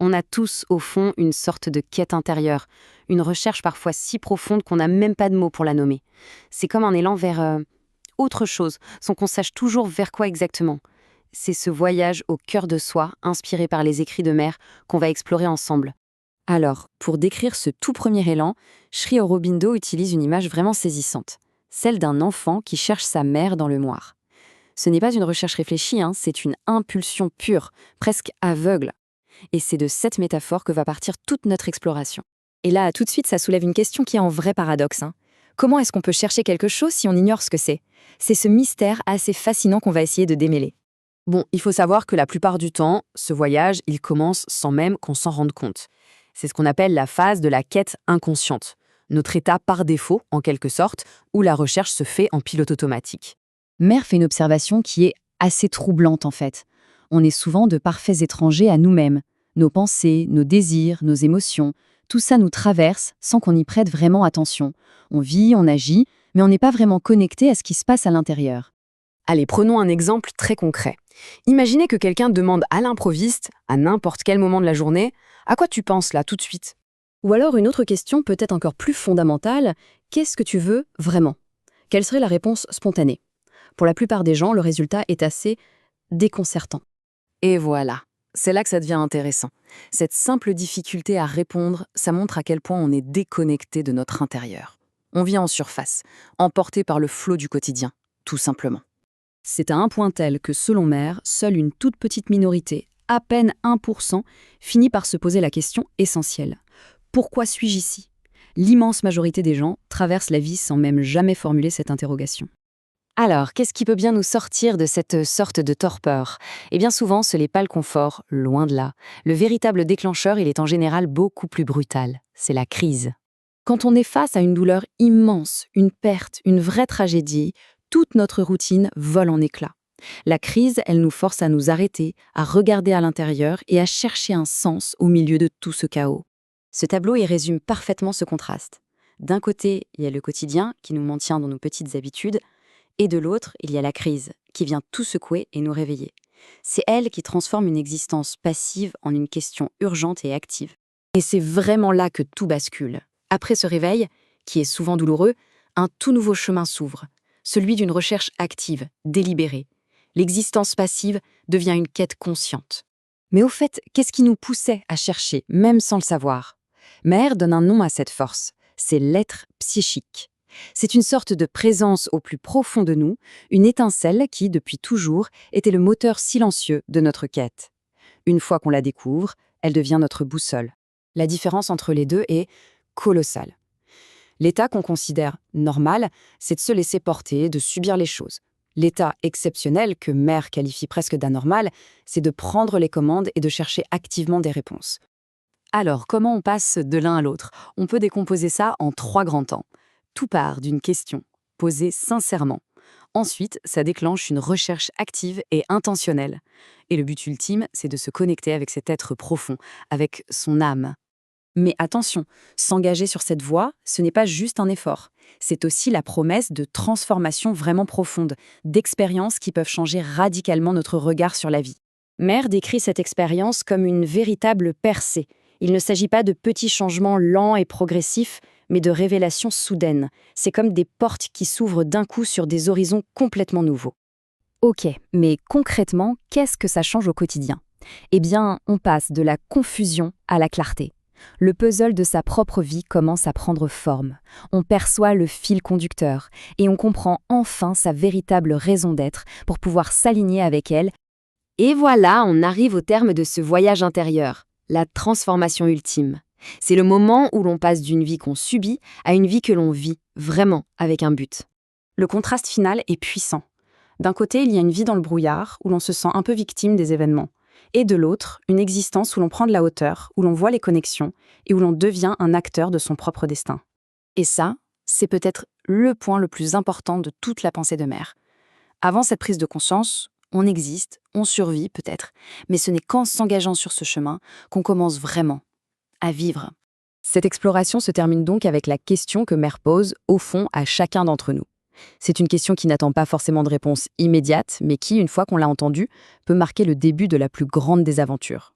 On a tous, au fond, une sorte de quête intérieure, une recherche parfois si profonde qu'on n'a même pas de mots pour la nommer. C'est comme un élan vers autre chose, sans qu'on sache toujours vers quoi exactement. C'est ce voyage au cœur de soi, inspiré par les écrits de Mère, qu'on va explorer ensemble. Alors, pour décrire ce tout premier élan, Sri Aurobindo utilise une image vraiment saisissante, celle d'un enfant qui cherche sa mère dans le moire. Ce n'est pas une recherche réfléchie, c'est une impulsion pure, presque aveugle. Et c'est de cette métaphore que va partir toute notre exploration. Et là, tout de suite, ça soulève une question qui est en vrai paradoxe. Comment est-ce qu'on peut chercher quelque chose si on ignore ce que c'est? C'est ce mystère assez fascinant qu'on va essayer de démêler. Bon, il faut savoir que la plupart du temps, ce voyage, il commence sans même qu'on s'en rende compte. C'est ce qu'on appelle la phase de la quête inconsciente, notre état par défaut, en quelque sorte, où la recherche se fait en pilote automatique. Mère fait une observation qui est assez troublante en fait. On est souvent de parfaits étrangers à nous-mêmes. Nos pensées, nos désirs, nos émotions, tout ça nous traverse sans qu'on y prête vraiment attention. On vit, on agit, mais on n'est pas vraiment connecté à ce qui se passe à l'intérieur. Allez, prenons un exemple très concret. Imaginez que quelqu'un demande à l'improviste, à n'importe quel moment de la journée, « À quoi tu penses là, tout de suite ?» Ou alors une autre question peut-être encore plus fondamentale, qu'est-ce que tu veux vraiment? Quelle serait la réponse spontanée? Pour la plupart des gens, le résultat est assez déconcertant. Et voilà, c'est là que ça devient intéressant. Cette simple difficulté à répondre, ça montre à quel point on est déconnecté de notre intérieur. On vit en surface, emporté par le flot du quotidien, tout simplement. C'est à un point tel que, selon Mère, seule une toute petite minorité, à peine 1%, finit par se poser la question essentielle. Pourquoi suis-je ici? L'immense majorité des gens traversent la vie sans même jamais formuler cette interrogation. Alors, qu'est-ce qui peut bien nous sortir de cette sorte de torpeur? Eh bien souvent, ce n'est pas le confort, loin de là. Le véritable déclencheur, il est en général beaucoup plus brutal. C'est la crise. Quand on est face à une douleur immense, une perte, une vraie tragédie, toute notre routine vole en éclats. La crise, elle nous force à nous arrêter, à regarder à l'intérieur et à chercher un sens au milieu de tout ce chaos. Ce tableau, il résume parfaitement ce contraste. D'un côté, il y a le quotidien qui nous maintient dans nos petites habitudes, et de l'autre, il y a la crise qui vient tout secouer et nous réveiller. C'est elle qui transforme une existence passive en une question urgente et active. Et c'est vraiment là que tout bascule. Après ce réveil, qui est souvent douloureux, un tout nouveau chemin s'ouvre, celui d'une recherche active, délibérée. L'existence passive devient une quête consciente. Mais au fait, qu'est-ce qui nous poussait à chercher, même sans le savoir? Mère donne un nom à cette force, c'est l'être psychique. C'est une sorte de présence au plus profond de nous, une étincelle qui, depuis toujours, était le moteur silencieux de notre quête. Une fois qu'on la découvre, elle devient notre boussole. La différence entre les deux est colossale. L'état qu'on considère normal, c'est de se laisser porter, de subir les choses. L'état exceptionnel, que Mère qualifie presque d'anormal, c'est de prendre les commandes et de chercher activement des réponses. Alors, comment on passe de l'un à l'autre? On peut décomposer ça en 3 grands temps. Tout part d'une question, posée sincèrement. Ensuite, ça déclenche une recherche active et intentionnelle. Et le but ultime, c'est de se connecter avec cet être profond, avec son âme. Mais attention, s'engager sur cette voie, ce n'est pas juste un effort. C'est aussi la promesse de transformations vraiment profondes, d'expériences qui peuvent changer radicalement notre regard sur la vie. Mère décrit cette expérience comme une véritable percée. Il ne s'agit pas de petits changements lents et progressifs, mais de révélations soudaines. C'est comme des portes qui s'ouvrent d'un coup sur des horizons complètement nouveaux. Ok, mais concrètement, qu'est-ce que ça change au quotidien? Eh bien, on passe de la confusion à la clarté. Le puzzle de sa propre vie commence à prendre forme. On perçoit le fil conducteur et on comprend enfin sa véritable raison d'être pour pouvoir s'aligner avec elle. Et voilà, on arrive au terme de ce voyage intérieur, la transformation ultime. C'est le moment où l'on passe d'une vie qu'on subit à une vie que l'on vit, vraiment, avec un but. Le contraste final est puissant. D'un côté, il y a une vie dans le brouillard, où l'on se sent un peu victime des événements. Et de l'autre, une existence où l'on prend de la hauteur, où l'on voit les connexions et où l'on devient un acteur de son propre destin. Et ça, c'est peut-être le point le plus important de toute la pensée de Mère. Avant cette prise de conscience, on existe, on survit peut-être, mais ce n'est qu'en s'engageant sur ce chemin qu'on commence vraiment à vivre. Cette exploration se termine donc avec la question que Mère pose, au fond, à chacun d'entre nous. C'est une question qui n'attend pas forcément de réponse immédiate, mais qui, une fois qu'on l'a entendue, peut marquer le début de la plus grande des aventures.